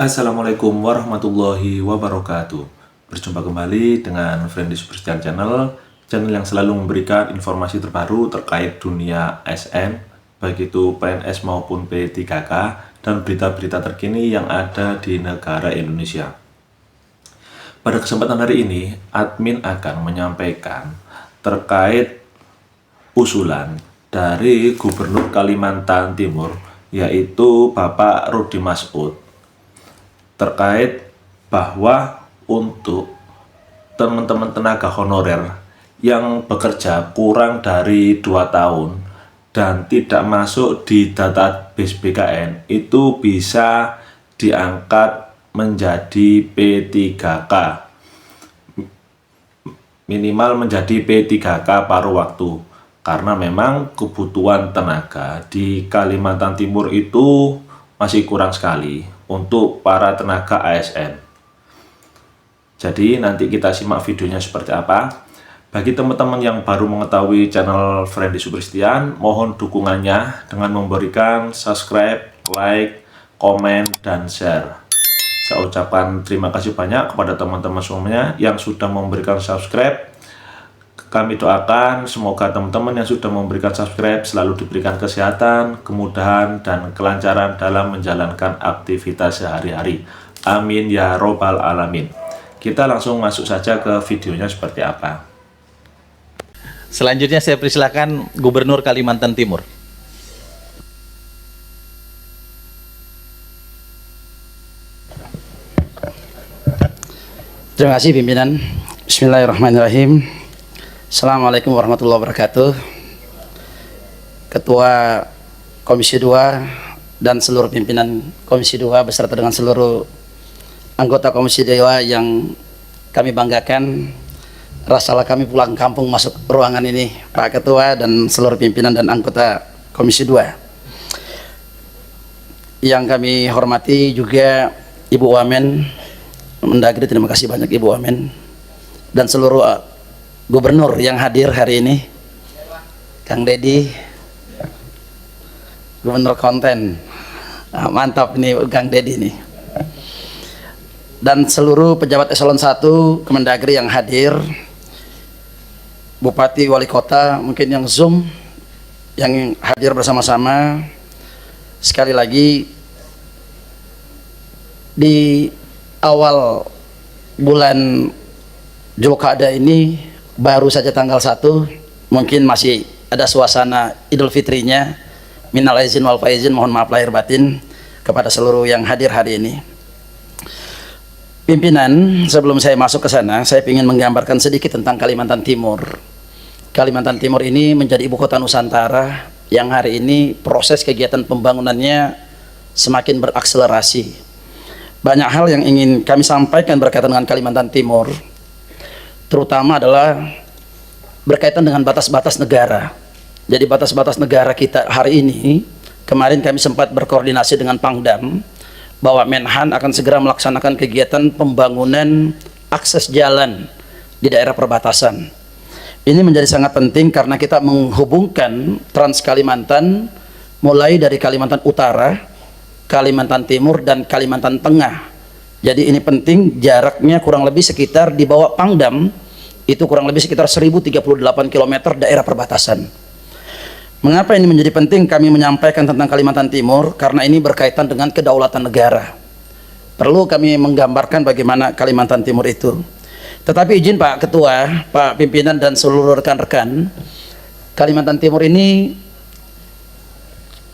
Assalamualaikum warahmatullahi wabarakatuh. Berjumpa kembali dengan Friendly Superstian Channel, channel yang selalu memberikan informasi terbaru terkait dunia ASN, baik itu PNS maupun P3K, dan berita-berita terkini yang ada di negara Indonesia. Pada kesempatan hari ini, admin akan menyampaikan terkait usulan dari Gubernur Kalimantan Timur, yaitu Bapak Rudy Masud, terkait bahwa untuk teman-teman tenaga honorer yang bekerja kurang dari 2 tahun dan tidak masuk di database BKN itu bisa diangkat menjadi P3K, minimal menjadi P3K paruh waktu, karena memang kebutuhan tenaga di Kalimantan Timur itu masih kurang sekali untuk para tenaga ASN. Jadi nanti kita simak videonya seperti apa. Bagi teman-teman yang baru mengetahui channel Friendly Superstian, mohon dukungannya dengan memberikan subscribe, like, komen, dan share. Saya ucapkan terima kasih banyak kepada teman-teman semuanya yang sudah memberikan subscribe. Kami doakan semoga teman-teman yang sudah memberikan subscribe selalu diberikan kesehatan, kemudahan, dan kelancaran dalam menjalankan aktivitas sehari-hari. Amin ya robbal alamin. Kita langsung masuk saja ke videonya seperti apa. Selanjutnya saya persilakan Gubernur Kalimantan Timur. Terima kasih pimpinan. Bismillahirrahmanirrahim. Assalamualaikum warahmatullahi wabarakatuh. Ketua Komisi 2 dan seluruh pimpinan Komisi 2 beserta dengan seluruh anggota Komisi 2 yang kami banggakan, rasalah kami pulang kampung masuk ruangan ini, Pak Ketua dan seluruh pimpinan dan anggota Komisi 2. Yang kami hormati juga Ibu Wamen Mendagri, terima kasih banyak Ibu Wamen, dan seluruh Gubernur yang hadir hari ini, Kang Dedi, Gubernur Konten, mantap ini Kang Dedi nih, dan seluruh pejabat eselon 1 Kemendagri yang hadir, Bupati, Wali Kota, mungkin yang Zoom, yang hadir bersama-sama. Sekali lagi, di awal bulan Zulqa'dah ini, baru saja tanggal 1, mungkin masih ada suasana Idul Fitrinya. Minal aizin wal faizin, mohon maaf lahir batin kepada seluruh yang hadir hari ini. Pimpinan, sebelum saya masuk ke sana, saya ingin menggambarkan sedikit tentang Kalimantan Timur. Kalimantan Timur ini menjadi ibu kota Nusantara yang hari ini proses kegiatan pembangunannya semakin berakselerasi. Banyak hal yang ingin kami sampaikan berkaitan dengan Kalimantan Timur, terutama adalah berkaitan dengan batas-batas negara. Jadi batas-batas negara kita hari ini, kemarin kami sempat berkoordinasi dengan Pangdam bahwa Menhan akan segera melaksanakan kegiatan pembangunan akses jalan di daerah perbatasan. Ini menjadi sangat penting karena kita menghubungkan Trans Kalimantan mulai dari Kalimantan Utara, Kalimantan Timur, dan Kalimantan Tengah. Jadi ini penting, jaraknya kurang lebih sekitar di bawah Pangdam itu kurang lebih sekitar 1038 km daerah perbatasan. Mengapa ini menjadi penting kami menyampaikan tentang Kalimantan Timur? Karena ini berkaitan dengan kedaulatan negara. Perlu kami menggambarkan bagaimana Kalimantan Timur itu. Tetapi izin Pak Ketua, Pak Pimpinan, dan seluruh rekan-rekan, Kalimantan Timur ini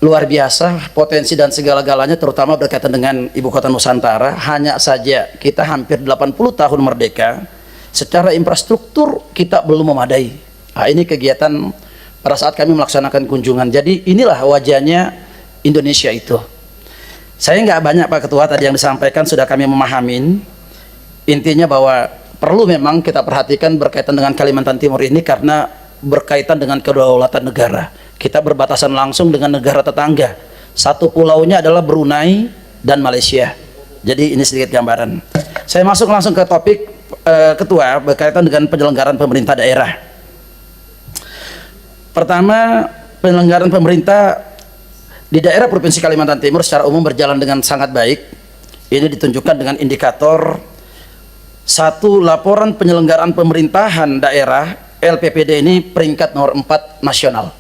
luar biasa potensi dan segala-galanya, terutama berkaitan dengan ibu kota Nusantara. Hanya saja kita hampir 80 tahun merdeka, secara infrastruktur kita belum memadai. Nah, ini kegiatan pada saat kami melaksanakan kunjungan. Jadi inilah wajahnya Indonesia itu. Saya nggak banyak Pak Ketua, tadi yang disampaikan sudah kami memahamin. Intinya bahwa perlu memang kita perhatikan berkaitan dengan Kalimantan Timur ini karena berkaitan dengan kedaulatan negara. Kita berbatasan langsung dengan negara tetangga. Satu pulaunya adalah Brunei dan Malaysia. Jadi ini sedikit gambaran. Saya masuk langsung ke topik Ketua berkaitan dengan penyelenggaraan pemerintah daerah. Pertama, penyelenggaraan pemerintah di daerah Provinsi Kalimantan Timur secara umum berjalan dengan sangat baik. Ini ditunjukkan dengan indikator satu, laporan penyelenggaraan pemerintahan daerah LPPD ini peringkat nomor 4 nasional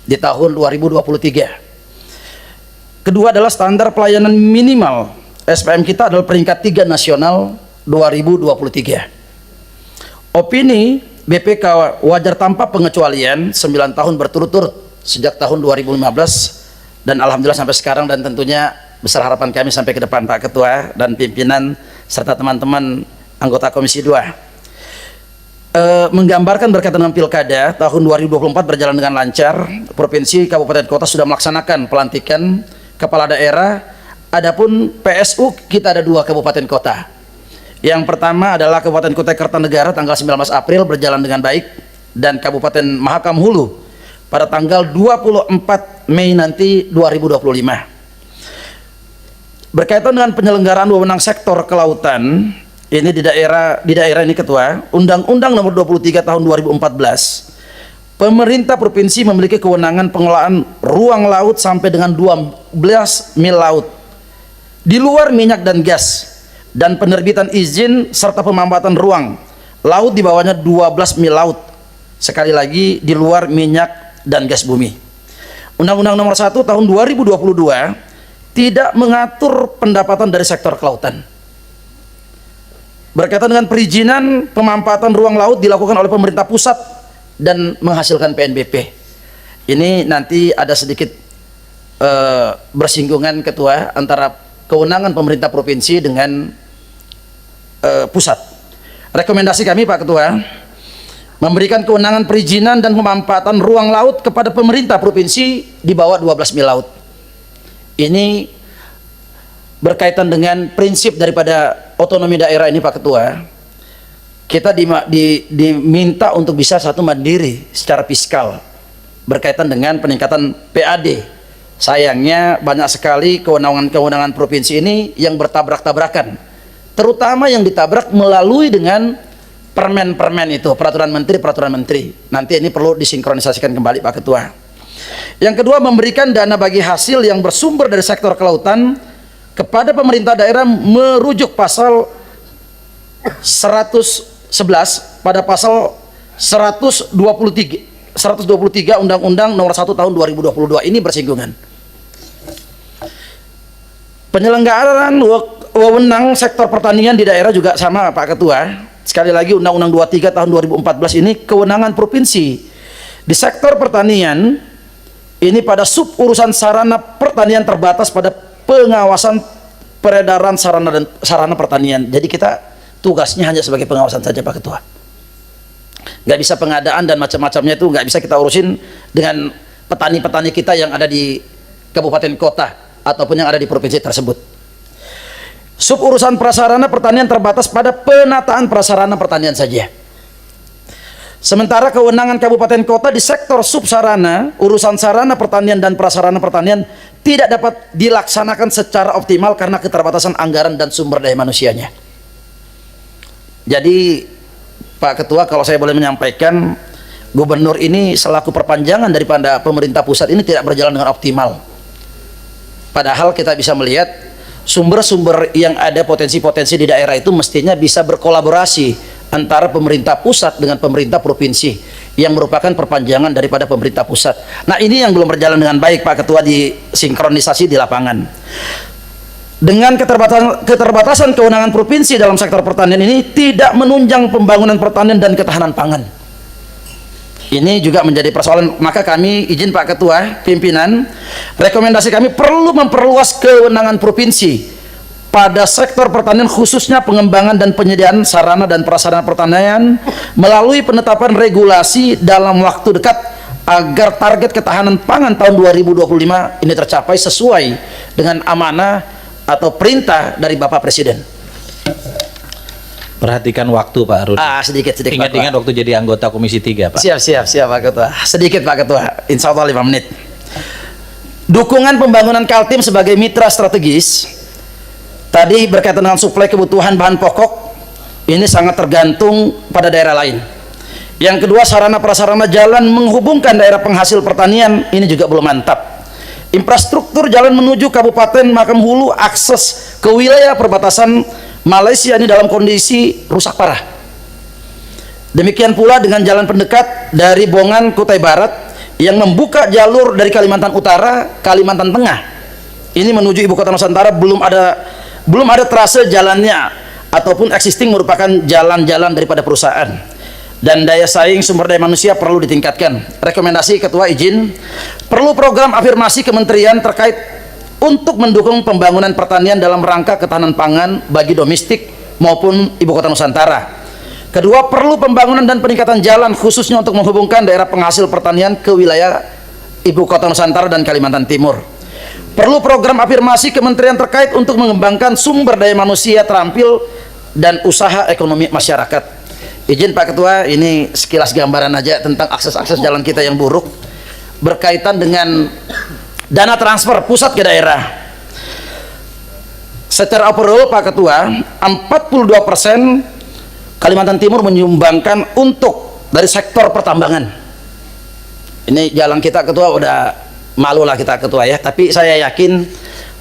di tahun 2023. Kedua adalah standar pelayanan minimal SPM kita adalah peringkat 3 nasional 2023. Opini BPK wajar tanpa pengecualian 9 tahun berturut-turut sejak tahun 2015 dan alhamdulillah sampai sekarang, dan tentunya besar harapan kami sampai ke depan Pak Ketua dan pimpinan serta teman-teman anggota Komisi 2 menggambarkan berkaitan dengan pilkada tahun 2024 berjalan dengan lancar. Provinsi, kabupaten, kota sudah melaksanakan pelantikan kepala daerah. Adapun PSU kita ada 2 kabupaten kota. Yang pertama adalah Kabupaten Kutai Kartanegara tanggal 19 April berjalan dengan baik, dan Kabupaten Mahakam Hulu pada tanggal 24 Mei nanti 2025. Berkaitan dengan penyelenggaraan wewenang sektor kelautan, ini di daerah ini Ketua, Undang-Undang Nomor 23 Tahun 2014, pemerintah provinsi memiliki kewenangan pengelolaan ruang laut sampai dengan 12 mil laut di luar minyak dan gas, dan penerbitan izin serta pemampatan ruang laut di bawahnya 12 mil laut, sekali lagi di luar minyak dan gas bumi. Undang-Undang Nomor 1 Tahun 2022 tidak mengatur pendapatan dari sektor kelautan. Berkaitan dengan perizinan pemampatan ruang laut dilakukan oleh pemerintah pusat dan menghasilkan PNBP. Ini nanti ada sedikit bersinggungan Ketua antara kewenangan pemerintah provinsi dengan pusat. Rekomendasi kami Pak Ketua, memberikan kewenangan perizinan dan pemampatan ruang laut kepada pemerintah provinsi di bawah 12 mil laut. Ini berkaitan dengan prinsip daripada otonomi daerah ini Pak Ketua. Kita diminta untuk bisa satu mandiri secara fiskal berkaitan dengan peningkatan PAD. Sayangnya banyak sekali kewenangan-kewenangan provinsi ini yang bertabrak-tabrakan, terutama yang ditabrak melalui dengan permen-permen itu, peraturan menteri. Nanti ini perlu disinkronisasikan kembali Pak Ketua. Yang kedua, memberikan dana bagi hasil yang bersumber dari sektor kelautan kepada pemerintah daerah merujuk pasal 111 pada pasal 123 Undang-Undang Nomor 1 Tahun 2022. Ini bersinggungan. Penyelenggaraan wewenang sektor pertanian di daerah juga sama Pak Ketua. Sekali lagi Undang-Undang 23 Tahun 2014 ini kewenangan provinsi di sektor pertanian. Ini pada sub urusan sarana pertanian terbatas pada pengawasan peredaran sarana pertanian. Jadi kita tugasnya hanya sebagai pengawasan saja Pak Ketua. Nggak bisa pengadaan dan macam-macamnya itu nggak bisa kita urusin dengan petani-petani kita yang ada di kabupaten kota ataupun yang ada di provinsi tersebut. Sub urusan prasarana pertanian terbatas pada penataan prasarana pertanian saja. Sementara kewenangan kabupaten kota di sektor subsarana, urusan sarana pertanian dan prasarana pertanian tidak dapat dilaksanakan secara optimal karena keterbatasan anggaran dan sumber daya manusianya. Jadi Pak Ketua, kalau saya boleh menyampaikan, gubernur ini selaku perpanjangan daripada pemerintah pusat ini tidak berjalan dengan optimal. Padahal kita bisa melihat sumber-sumber yang ada, potensi-potensi di daerah itu mestinya bisa berkolaborasi antara pemerintah pusat dengan pemerintah provinsi yang merupakan perpanjangan daripada pemerintah pusat. Nah, ini yang belum berjalan dengan baik Pak Ketua, di sinkronisasi di lapangan. Dengan keterbatasan kewenangan provinsi dalam sektor pertanian ini tidak menunjang pembangunan pertanian dan ketahanan pangan. Ini juga menjadi persoalan. Maka kami izin Pak Ketua, pimpinan, rekomendasi kami perlu memperluas kewenangan provinsi pada sektor pertanian, khususnya pengembangan dan penyediaan sarana dan prasarana pertanian melalui penetapan regulasi dalam waktu dekat agar target ketahanan pangan tahun 2025 ini tercapai sesuai dengan amanah atau perintah dari Bapak Presiden. Perhatikan waktu Pak Rudi. Sedikit Ingat-ingat waktu jadi anggota Komisi 3 Pak. Siap Pak Ketua. Sedikit Pak Ketua, insya Allah 5 menit. Dukungan pembangunan Kaltim sebagai mitra strategis. Tadi berkaitan dengan suplai kebutuhan bahan pokok, ini sangat tergantung pada daerah lain. Yang kedua, sarana prasarana jalan menghubungkan daerah penghasil pertanian ini juga belum mantap. Infrastruktur jalan menuju Kabupaten Mahakam Hulu, akses ke wilayah perbatasan Malaysia ini dalam kondisi rusak parah. Demikian pula dengan jalan pendekat dari Bongan Kutai Barat yang membuka jalur dari Kalimantan Utara, Kalimantan Tengah. Ini menuju ibu kota Nusantara belum ada trase jalannya ataupun existing merupakan jalan-jalan daripada perusahaan. Dan daya saing sumber daya manusia perlu ditingkatkan. Rekomendasi Ketua izin, perlu program afirmasi kementerian terkait untuk mendukung pembangunan pertanian dalam rangka ketahanan pangan bagi domestik maupun ibu kota Nusantara. Kedua, perlu pembangunan dan peningkatan jalan khususnya untuk menghubungkan daerah penghasil pertanian ke wilayah ibu kota Nusantara dan Kalimantan Timur. Perlu program afirmasi kementerian terkait untuk mengembangkan sumber daya manusia terampil dan usaha ekonomi masyarakat. Izin Pak Ketua, ini sekilas gambaran aja tentang akses-akses jalan kita yang buruk berkaitan dengan dana transfer pusat ke daerah. Secara overall Pak Ketua, 42% Kalimantan Timur menyumbangkan untuk dari sektor pertambangan. Ini jalan kita Ketua udah malu lah kita Ketua ya, tapi saya yakin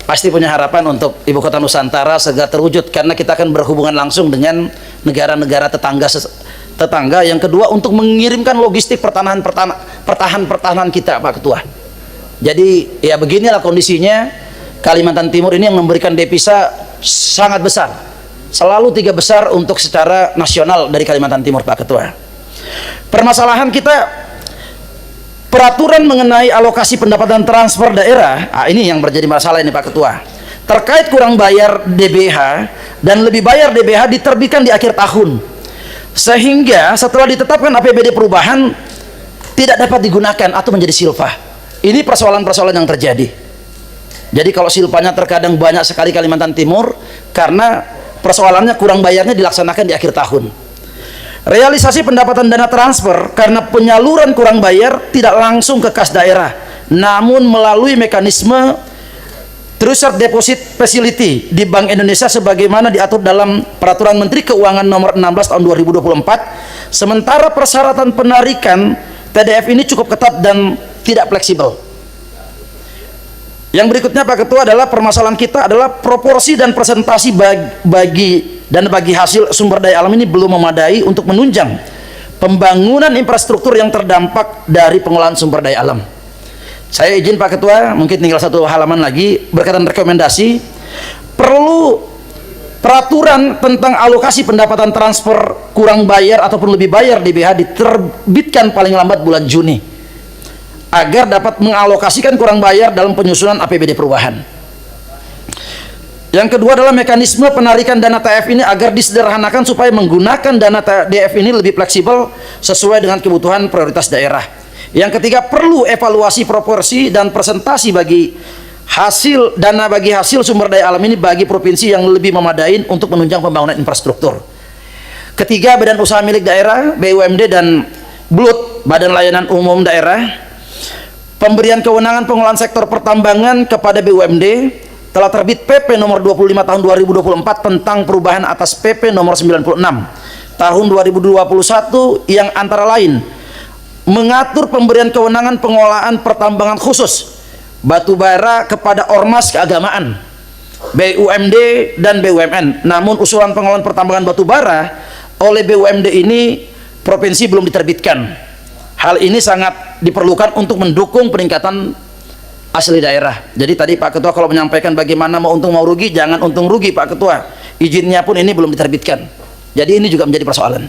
pasti punya harapan untuk ibu kota Nusantara segera terwujud karena kita akan berhubungan langsung dengan negara-negara tetangga. Yang kedua, untuk mengirimkan logistik pertahanan kita Pak Ketua. Jadi ya beginilah kondisinya. Kalimantan Timur ini yang memberikan devisa sangat besar, selalu 3 besar untuk secara nasional dari Kalimantan Timur Pak Ketua. Permasalahan kita peraturan mengenai alokasi pendapatan transfer daerah, ini yang menjadi masalah ini Pak Ketua. Terkait kurang bayar DBH dan lebih bayar DBH diterbitkan di akhir tahun, sehingga setelah ditetapkan APBD perubahan tidak dapat digunakan atau menjadi silpa. Ini persoalan-persoalan yang terjadi. Jadi kalau silpanya terkadang banyak sekali Kalimantan Timur karena persoalannya kurang bayarnya dilaksanakan di akhir tahun. Realisasi pendapatan dana transfer karena penyaluran kurang bayar tidak langsung ke kas daerah, namun melalui mekanisme Treasury Deposit Facility di Bank Indonesia sebagaimana diatur dalam Peraturan Menteri Keuangan Nomor 16 Tahun 2024. Sementara persyaratan penarikan TDF ini cukup ketat dan tidak fleksibel. Yang berikutnya Pak Ketua adalah permasalahan kita adalah proporsi dan presentasi bagi hasil sumber daya alam ini belum memadai untuk menunjang pembangunan infrastruktur yang terdampak dari pengolahan sumber daya alam. Saya izin Pak Ketua, mungkin tinggal 1 halaman lagi berkaitan rekomendasi, perlu peraturan tentang alokasi pendapatan transfer kurang bayar ataupun lebih bayar DBH diterbitkan paling lambat bulan Juni agar dapat mengalokasikan kurang bayar dalam penyusunan APBD perubahan. Yang kedua adalah mekanisme penarikan dana TF ini agar disederhanakan supaya menggunakan dana DF ini lebih fleksibel sesuai dengan kebutuhan prioritas daerah. Yang ketiga, perlu evaluasi proporsi dan presentasi bagi hasil sumber daya alam ini bagi provinsi yang lebih memadai untuk menunjang pembangunan infrastruktur. Ketiga, badan usaha milik daerah, BUMD dan BLUT, Badan Layanan Umum Daerah, pemberian kewenangan pengelolaan sektor pertambangan kepada BUMD telah terbit PP nomor 25 tahun 2024 tentang perubahan atas PP nomor 96 tahun 2021 yang antara lain mengatur pemberian kewenangan pengelolaan pertambangan khusus batu bara kepada ormas keagamaan, BUMD dan BUMN. Namun usulan pengelolaan pertambangan batu bara oleh BUMD ini provinsi belum diterbitkan. Hal ini sangat diperlukan untuk mendukung peningkatan asli daerah. Jadi tadi Pak Ketua kalau menyampaikan bagaimana mau untung mau rugi, jangan untung rugi Pak Ketua. Izinnya pun ini belum diterbitkan. Jadi ini juga menjadi persoalan.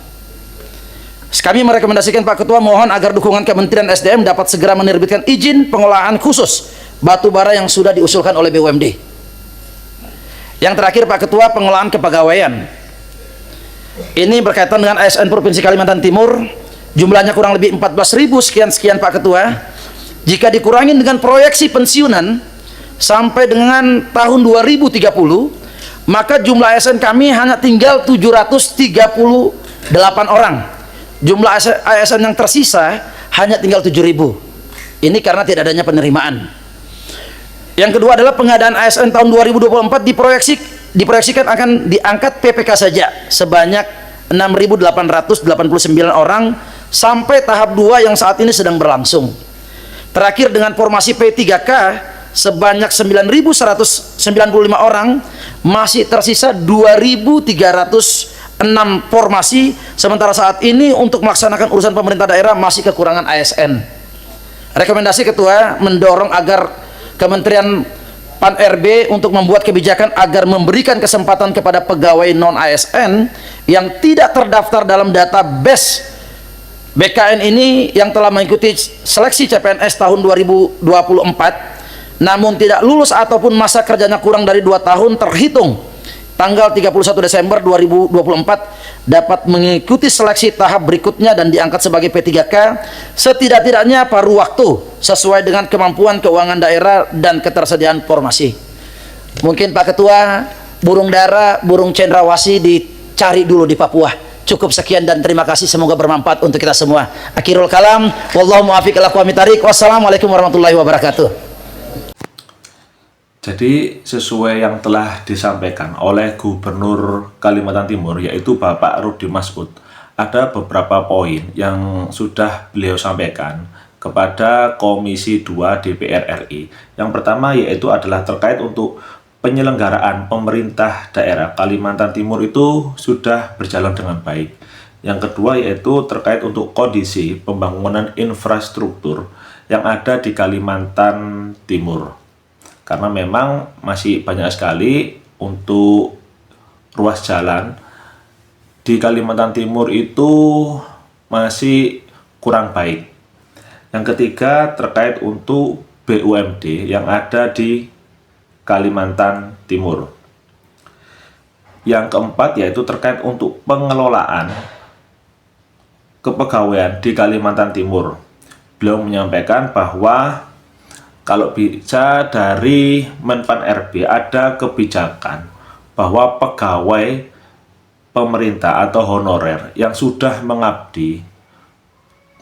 Kami merekomendasikan Pak Ketua mohon agar dukungan Kementerian SDM dapat segera menerbitkan izin pengolahan khusus batu bara yang sudah diusulkan oleh BUMD. Yang terakhir Pak Ketua, pengolahan kepegawaian. Ini berkaitan dengan ASN Provinsi Kalimantan Timur. Jumlahnya kurang lebih 14.000 sekian Pak Ketua. Jika dikurangin dengan proyeksi pensiunan sampai dengan tahun 2030, maka jumlah ASN kami hanya tinggal 738 orang. Jumlah ASN yang tersisa hanya tinggal 7.000. Ini karena tidak adanya penerimaan. Yang kedua adalah pengadaan ASN tahun 2024 diproyeksikan akan diangkat PPK saja sebanyak 6.889 orang sampai tahap 2 yang saat ini sedang berlangsung. Terakhir dengan formasi P3K sebanyak 9.195 orang, masih tersisa 2.306 formasi. Sementara saat ini untuk melaksanakan urusan pemerintah daerah masih kekurangan ASN. Rekomendasi Ketua mendorong agar Kementerian Pan-RB untuk membuat kebijakan agar memberikan kesempatan kepada pegawai non-ASN yang tidak terdaftar dalam database BKN ini yang telah mengikuti seleksi CPNS tahun 2024 namun tidak lulus ataupun masa kerjanya kurang dari 2 tahun terhitung tanggal 31 Desember 2024 dapat mengikuti seleksi tahap berikutnya dan diangkat sebagai P3K setidak-tidaknya paruh waktu sesuai dengan kemampuan keuangan daerah dan ketersediaan formasi. Mungkin Pak Ketua, burung dara, burung cendrawasih dicari dulu di Papua. Cukup sekian dan terima kasih, semoga bermanfaat untuk kita semua. Akhirul kalam, wallahu muwaffiq ila aqwamit thariq. Wassalamualaikum warahmatullahi wabarakatuh. Jadi sesuai yang telah disampaikan oleh Gubernur Kalimantan Timur yaitu Bapak Rudi Masud, ada beberapa poin yang sudah beliau sampaikan kepada Komisi 2 DPR RI. Yang pertama yaitu adalah terkait untuk penyelenggaraan pemerintah daerah Kalimantan Timur itu sudah berjalan dengan baik. Yang kedua yaitu terkait untuk kondisi pembangunan infrastruktur yang ada di Kalimantan Timur. Karena memang masih banyak sekali untuk ruas jalan di Kalimantan Timur itu masih kurang baik. Yang ketiga terkait untuk BUMD yang ada di Kalimantan Timur. Yang keempat yaitu terkait untuk pengelolaan kepegawaian di Kalimantan Timur. Beliau menyampaikan bahwa kalau bisa dari Menpan RB ada kebijakan bahwa pegawai pemerintah atau honorer yang sudah mengabdi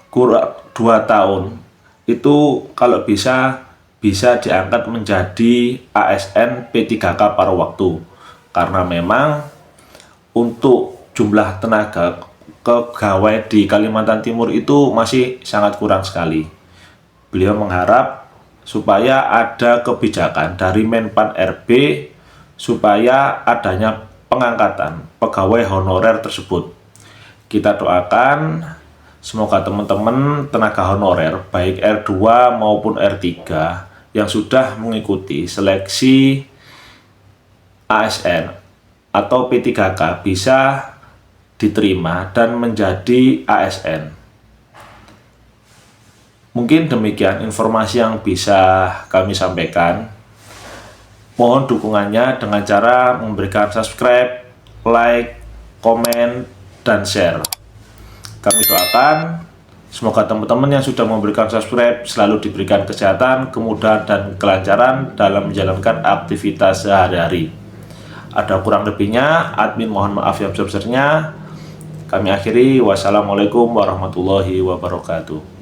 kurang 2 tahun itu kalau bisa diangkat menjadi ASN P3K paruh waktu, karena memang untuk jumlah tenaga pegawai di Kalimantan Timur itu masih sangat kurang sekali. Beliau mengharap supaya ada kebijakan dari Menpan RB supaya adanya pengangkatan pegawai honorer tersebut. Kita doakan semoga teman-teman tenaga honorer baik R2 maupun R3 yang sudah mengikuti seleksi ASN atau P3K bisa diterima dan menjadi ASN. Mungkin demikian informasi yang bisa kami sampaikan. Mohon dukungannya dengan cara memberikan subscribe, like, komen, dan share. Kami doakan semoga teman-teman yang sudah memberikan subscribe selalu diberikan kesehatan, kemudahan, dan kelancaran dalam menjalankan aktivitas sehari-hari. Ada kurang lebihnya, admin mohon maaf yang sebesar-besarnya. Kami akhiri, wassalamualaikum warahmatullahi wabarakatuh.